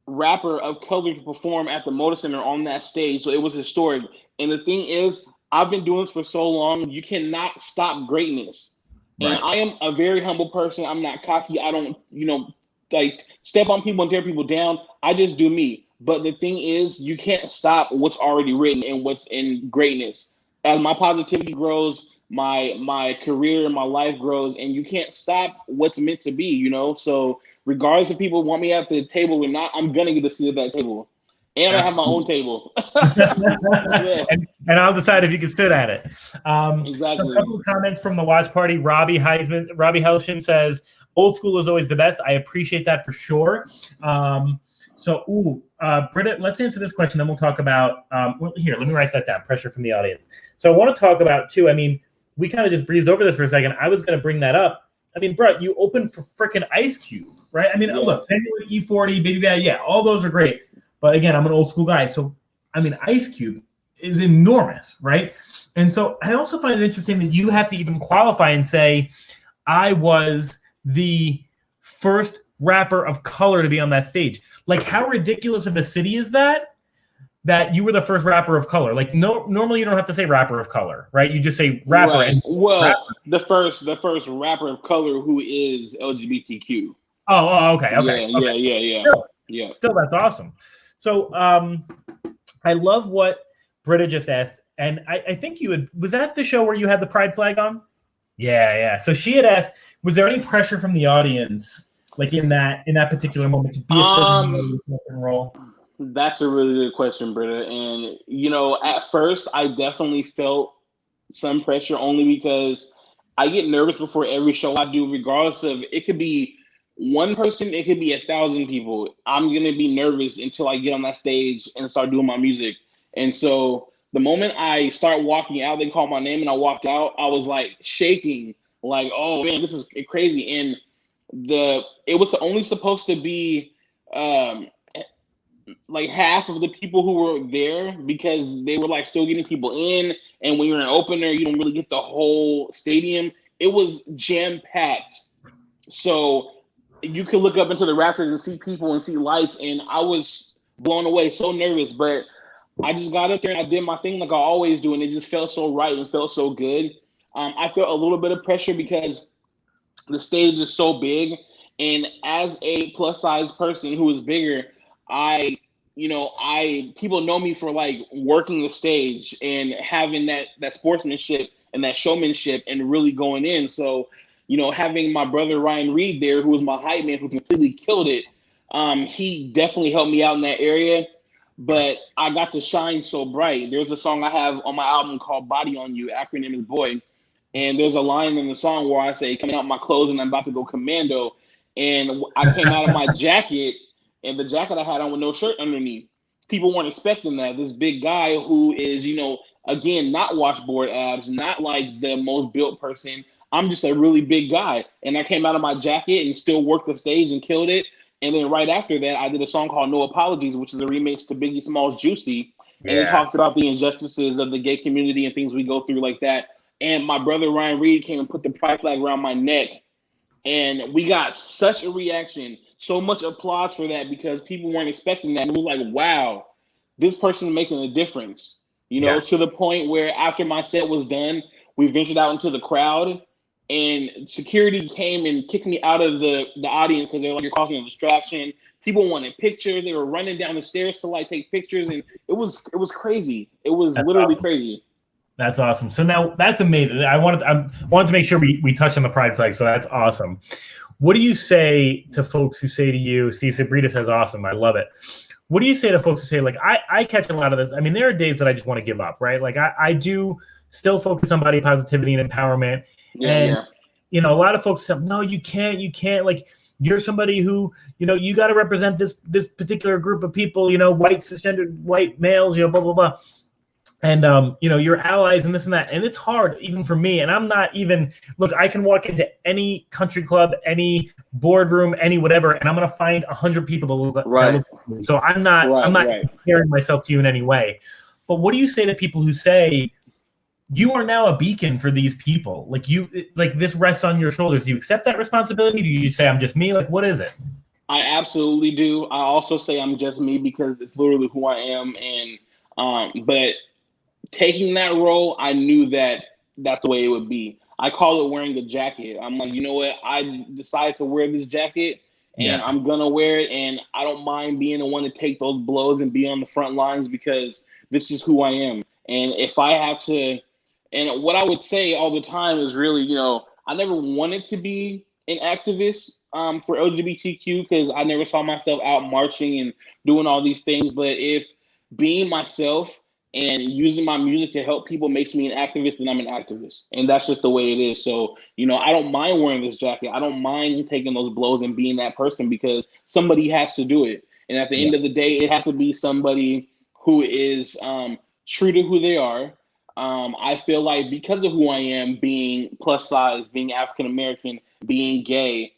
rapper of color to perform at the Moda Center on that stage. So it was historic. And the thing is, I've been doing this for so long, you cannot stop greatness. Right. And I am a very humble person. I'm not cocky. I don't, step on people and tear people down. I just do me. But the thing is, you can't stop what's already written and what's in greatness. As my positivity grows, my career and my life grows, and you can't stop what's meant to be, So regardless if people want me at the table or not, I'm going to get a seat at that table. And I have my own table. and I'll decide if you can sit at it. Exactly. So a couple of comments from the watch party. Robbie Helshin says, old school is always the best. I appreciate that for sure. Britta, let's answer this question. Then we'll talk about, here, let me write that down. Pressure from the audience. So I want to talk about, too, we kind of just breezed over this for a second. I was going to bring that up. Brett, you opened for freaking Ice Cube, right? Look, E40, Baby Bad, all those are great. But again, I'm an old school guy. So, Ice Cube is enormous, right? And so I also find it interesting that you have to even qualify and say, I was the first rapper of color to be on that stage. Like, how ridiculous of a city is that? that you were the first rapper of color. Like, no, normally you don't have to say rapper of color, right? You just say rapper. Right. And Well, rapper. the first rapper of color who is LGBTQ. Okay. Yeah. Still, that's awesome. So, I love what Britta just asked, and I think was that the show where you had the pride flag on? Yeah. So she had asked, was there any pressure from the audience, like in that particular moment, to be a certain role? That's a really good question, Britta. And at first, I definitely felt some pressure only because I get nervous before every show I do, regardless of it could be one person, it could be 1,000 people. I'm gonna be nervous until I get on that stage and start doing my music. And so the moment I start walking out, they call my name and I walked out, I was like shaking, like, oh man, this is crazy. And it was only supposed to be like half of the people who were there because they were like still getting people in. And when you're an opener, you don't really get the whole stadium. It was jam packed. So you could look up into the rafters and see people and see lights. And I was blown away, so nervous. But I just got up there and I did my thing like I always do. And it just felt so right and felt so good. I felt a little bit of pressure because the stage is so big. And as a plus size person who is bigger, people know me for like working the stage and having that sportsmanship and that showmanship and really going in. So, having my brother Ryan Reed there, who was my hype man, who completely killed it, he definitely helped me out in that area. But I got to shine so bright. There's a song I have on my album called Body on You, acronym is Boy. And there's a line in the song where I say, coming out my clothes and I'm about to go commando. And I came out of my jacket, and the jacket I had on with no shirt underneath. People weren't expecting that. This big guy who is, again, not washboard abs, not like the most built person. I'm just a really big guy. And I came out of my jacket and still worked the stage and killed it. And then right after that, I did a song called No Apologies, which is a remix to Biggie Smalls' Juicy. And it talks about the injustices of the gay community and things we go through like that. And my brother Ryan Reed came and put the pride flag around my neck. And we got such a reaction, so much applause for that because people weren't expecting that. It was like, wow, this person is making a difference, to the point where after my set was done, we ventured out into the crowd and security came and kicked me out of the audience because they're like, you're causing a distraction. People wanted pictures. They were running down the stairs to like take pictures. And it was crazy. It was literally crazy. That's awesome. So now that's amazing. I wanted to make sure we touched on the pride flag. So that's awesome. What do you say to folks who say to you, Steve Sabrita says, awesome. I love it. What do you say to folks who say, like, I catch a lot of this. I mean, there are days that I just want to give up, right? Like I do still focus on body positivity and empowerment. A lot of folks say, no, you can't, like, you're somebody who, you got to represent this particular group of people, white, cisgendered, white males, blah, blah, blah. And, your allies and this and that. And it's hard even for me. And I'm not even, look, I can walk into any country club, any boardroom, any whatever, and I'm going to find 100 people that look like me. So I'm not comparing myself to you in any way. But what do you say to people who say, you are now a beacon for these people? Like this rests on your shoulders. Do you accept that responsibility? Do you say, I'm just me? Like, what is it? I absolutely do. I also say I'm just me because it's literally who I am. And, but taking that role, I knew that that's the way it would be. I call it wearing the jacket. I'm like, you know what? I decided to wear this jacket and I'm going to wear it. And I don't mind being the one to take those blows and be on the front lines because this is who I am. And if I have to, and what I would say all the time is really, I never wanted to be an activist for LGBTQ because I never saw myself out marching and doing all these things. But if being myself and using my music to help people makes me an activist, then I'm an activist. And that's just the way it is. So, I don't mind wearing this jacket. I don't mind taking those blows and being that person because somebody has to do it. And at the end of the day, it has to be somebody who is true to who they are. I feel like because of who I am, being plus size, being African-American, being gay,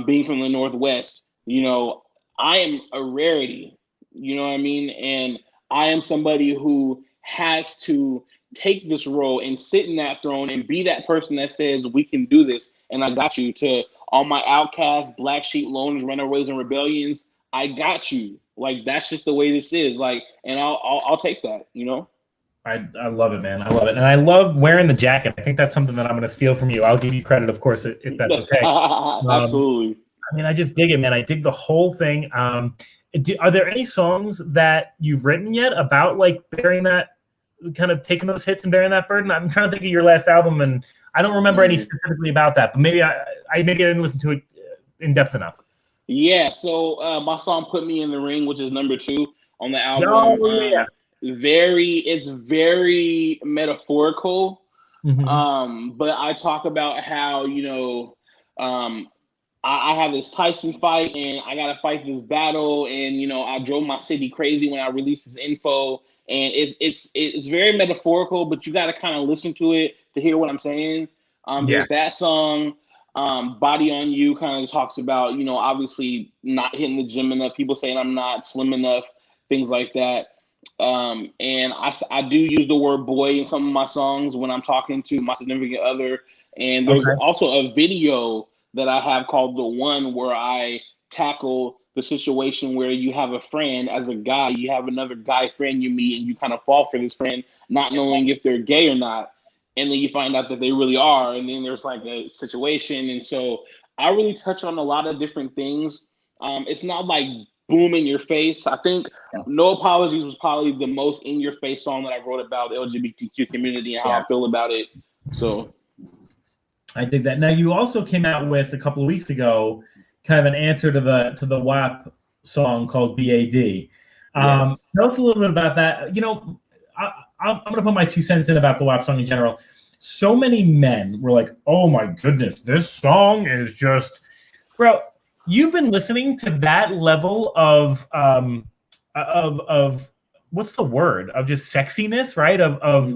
being from the Northwest, I am a rarity. You know what I mean? And I am somebody who has to take this role and sit in that throne and be that person that says, we can do this. And I got you. To all my outcasts, black sheep, loners, runaways, and rebellions, I got you. Like that's just the way this is. Like, and I'll take that. You know. I love it, man. I love it. And I love wearing the jacket. I think that's something that I'm going to steal from you. I'll give you credit, of course, if that's okay. Absolutely. I mean, I just dig it, man. I dig the whole thing. Are there any songs that you've written yet about like bearing that, kind of taking those hits and bearing that burden? I'm trying to think of your last album, and I don't remember any specifically about that, but maybe I didn't listen to it in depth enough. Yeah. So my song "Put Me in the Ring," which is number 2 on the album. Yeah. It's very metaphorical. Mm-hmm. But I talk about how, I have this Tyson fight and I gotta fight this battle, and I drove my city crazy when I released this info, and it's very metaphorical, but you gotta kind of listen to it to hear what I'm saying. There's that song. Body on You kind of talks about, obviously not hitting the gym enough, people saying I'm not slim enough, things like that. And I do use the word boy in some of my songs when I'm talking to my significant other. And there's also a video that I have called The One, where I tackle the situation where you have a friend as a guy, you have another guy friend you meet, and you kind of fall for this friend, not knowing if they're gay or not. And then you find out that they really are. And then there's like a situation. And so I really touch on a lot of different things. It's not like boom in your face. I think No Apologies was probably the most in your face song that I wrote about the LGBTQ community and how I feel about it. So I dig that. Now you also came out with a couple of weeks ago kind of an answer to the WAP song called BAD. Tell us a little bit about that. I'm going to put my 2 cents in about the WAP song in general. So many men were like, oh my goodness, this song is just, bro, you've been listening to that level of what's the word? Of just sexiness, right? Of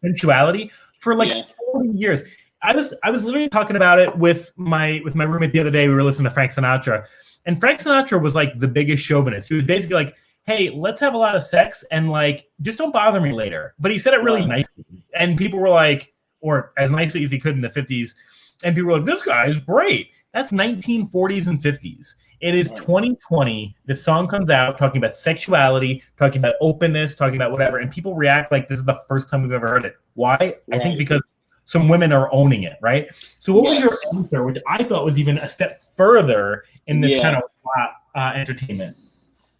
sensuality for like 40 years. I was literally talking about it with my roommate the other day. We were listening to Frank Sinatra, and Frank Sinatra was like the biggest chauvinist. He was basically like, hey, let's have a lot of sex and like just don't bother me later. But he said it really nicely, and people were like, or as nicely as he could in the 50s, and people were like, this guy is great. That's 1940s and 50s. It is 2020. The song comes out talking about sexuality, talking about openness, talking about whatever, and people react like this is the first time we've ever heard it. Why? I think because some women are owning it, right? So what was your answer, which I thought was even a step further in this kind of entertainment?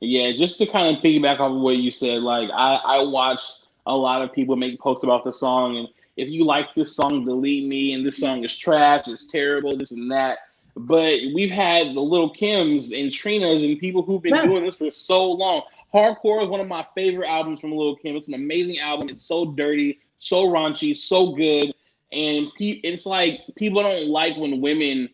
Yeah, just to kind of piggyback off of what you said, like I watched a lot of people make posts about the song, and if you like this song, delete me, and this song is trash, it's terrible, this and that. But we've had the Lil' Kims and Trinas and people who've been doing this for so long. Hardcore is one of my favorite albums from Lil' Kim. It's an amazing album. It's so dirty, so raunchy, so good. And it's like people don't like when women,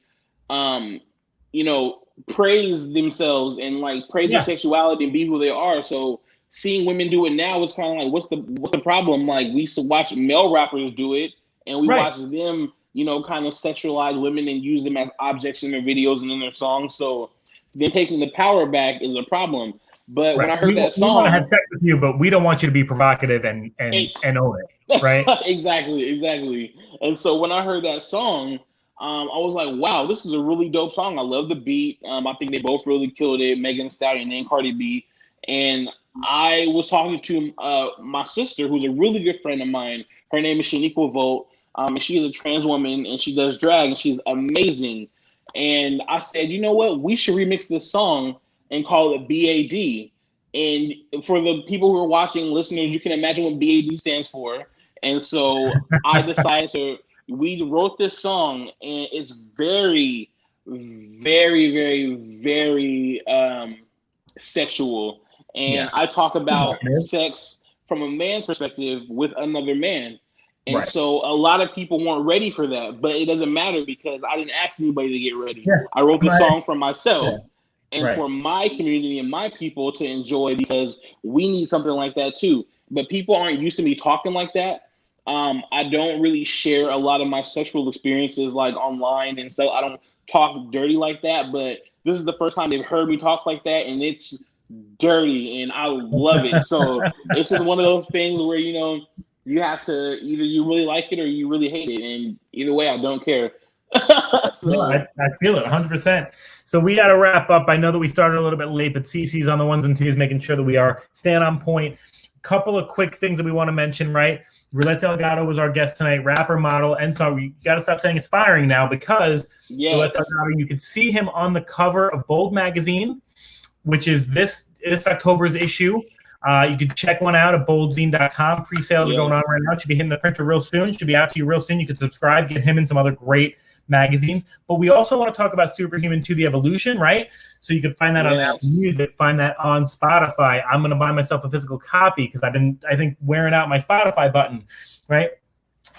praise themselves and like praise their sexuality and be who they are. So seeing women do it now is kind of like, what's the problem? Like we used to watch male rappers do it, and we watch them, kind of sexualize women and use them as objects in their videos and in their songs. So then taking the power back is a problem. But when I heard that song, we want to have sex with you, but we don't want you to be provocative and own it, right? Exactly. And so when I heard that song, I was like, wow, this is a really dope song. I love the beat. I think they both really killed it, Megan Thee Stallion and Cardi B. And I was talking to my sister, who's a really good friend of mine. Her name is Shaniqua Volt, and she is a trans woman, and she does drag, and she's amazing. And I said, you know what? We should remix this song and call it BAD. And for the people who are watching, listeners, you can imagine what BAD stands for. And so I decided we wrote this song, and it's very, very, very, very sexual. And I talk about sex from a man's perspective with another man. And so a lot of people weren't ready for that, but it doesn't matter because I didn't ask anybody to get ready. I wrote the song for myself and for my community and my people to enjoy, because we need something like that too. But people aren't used to me talking like that. I don't really share a lot of my sexual experiences like online and stuff. I don't talk dirty like that, but this is the first time they've heard me talk like that, and it's dirty and I love it. So it's just one of those things where, you have to, either you really like it or you really hate it. And either way, I don't care. So, No, I feel it 100%. So we got to wrap up. I know that we started a little bit late, but CC's on the ones and twos, making sure that we are staying on point. Couple of quick things that we want to mention, right? Roulette Delgato was our guest tonight, rapper, model, and so we got to stop saying aspiring now, because Roulette Delgato, you could see him on the cover of Bold magazine, which is this October's issue. You can check one out at boldzine.com. Pre-sales are going on right now. Should be hitting the printer real soon. Should be out to you real soon. You can subscribe, get him and some other great magazines. But we also want to talk about Superhuman 2: The Evolution, right? So you can find that on Apple Music, find that on Spotify. I'm going to buy myself a physical copy because I've been, I think, wearing out my Spotify button, right?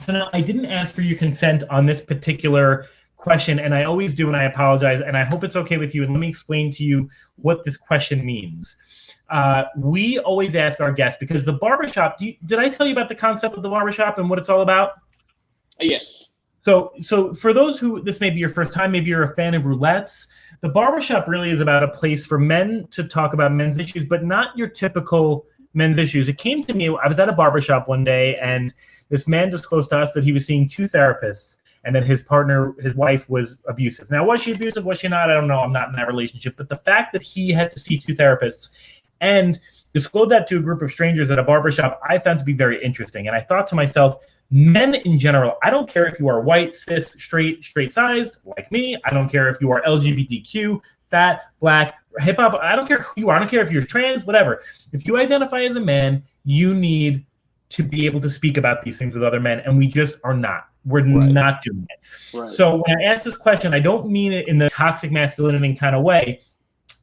So now I didn't ask for your consent on this particular question, and I always do, and I apologize, and I hope it's okay with you. And let me explain to you what this question means. We always ask our guests, because the barbershop, did I tell you about the concept of the barbershop and what it's all about? Yes. So for those who, this may be your first time, maybe you're a fan of roulettes, the barbershop really is about a place for men to talk about men's issues, but not your typical men's issues. It came to me, I was at a barbershop one day, and this man disclosed to us that he was seeing 2 therapists, and that his partner, his wife, was abusive. Now, was she abusive? Was she not? I don't know. I'm not in that relationship. But the fact that he had to see 2 therapists and disclose that to a group of strangers at a barbershop, I found to be very interesting. And I thought to myself, men in general, I don't care if you are white, cis, straight-sized, like me. I don't care if you are LGBTQ, fat, black, hip-hop. I don't care who you are. I don't care if you're trans, whatever. If you identify as a man, you need to be able to speak about these things with other men, and we just are not. We're not doing it. Right. So when I ask this question, I don't mean it in the toxic masculinity kind of way,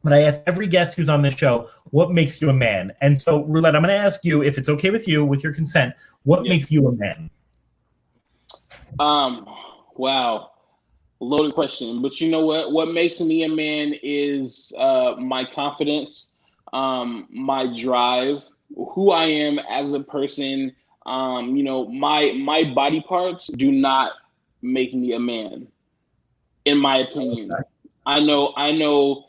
but I ask every guest who's on this show, what makes you a man? And so, Roulette, I'm going to ask you, if it's okay with you, with your consent, what makes you a man? Wow. Loaded question. But you know what? What makes me a man is my confidence, my drive, who I am as a person. You know, my body parts do not make me a man, in my opinion. Okay. I know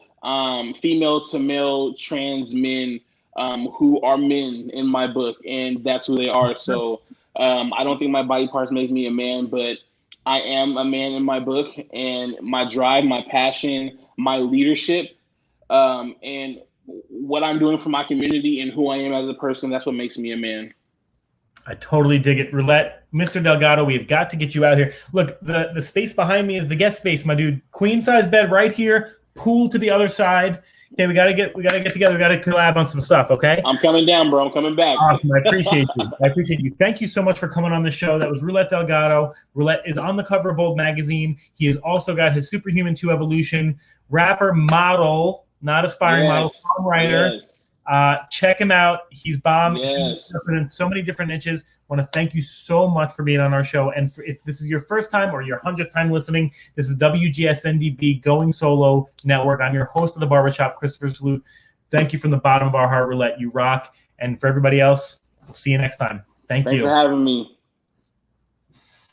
female to male trans men who are men in my book, and that's who they are. So I don't think my body parts make me a man, but I am a man in my book, and my drive, my passion, my leadership, and what I'm doing for my community and who I am as a person, that's what makes me a man. I totally dig it. Roulette, Mr. Delgato, we've got to get you out here. Look, the space behind me is the guest space, my dude. Queen size bed right here, pool to the other side. Okay, we gotta get together. We gotta collab on some stuff. Okay. I'm coming down, bro. I'm coming back. Awesome. I appreciate you. I appreciate you. Thank you so much for coming on the show. That was Roulette Delgato. Roulette is on the cover of Bold magazine. He has also got his Superhuman 2 Evolution, rapper, model, not aspiring model, songwriter. Yes. Check him out. He's bomb. Yes. He's in so many different niches. I want to thank you so much for being on our show. And if this is your first time or your 100th time listening, this is WGSN-DB Going Solo Network. I'm your host of the Barbershop, Christopher Salute. Thank you from the bottom of our heart, Roulette. You rock. And for everybody else, we'll see you next time. Thanks for having me.